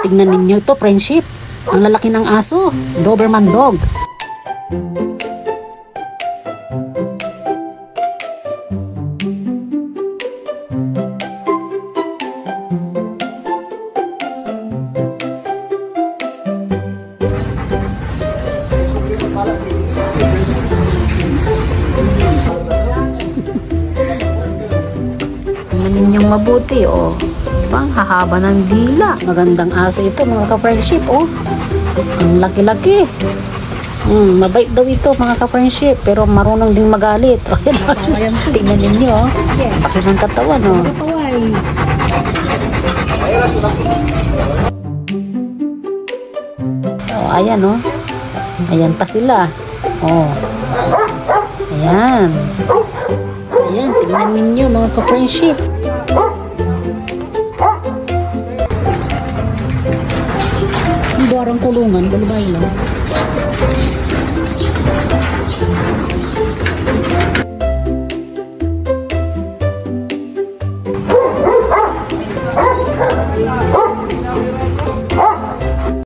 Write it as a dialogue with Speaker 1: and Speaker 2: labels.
Speaker 1: Tingnan ninyo ito, friendship. Ang lalaki ng aso, Doberman dog. Tingnan ninyong mabuti, oh. Diba? Hahaba ng dila. Magandang aso ito, mga ka-friendship, oh. Ang laki-laki. Mabait daw ito, mga ka-friendship, pero marunong ding magalit. Oh, yan. Tingnan ninyo, oh. Paki ng katawan, oh. Oh, ayan, oh. Ayan pa sila. Oh. Ayan. Ayan, tingnan ninyo, mga ka-friendship. Ang buwarang kulungan, balubay lang.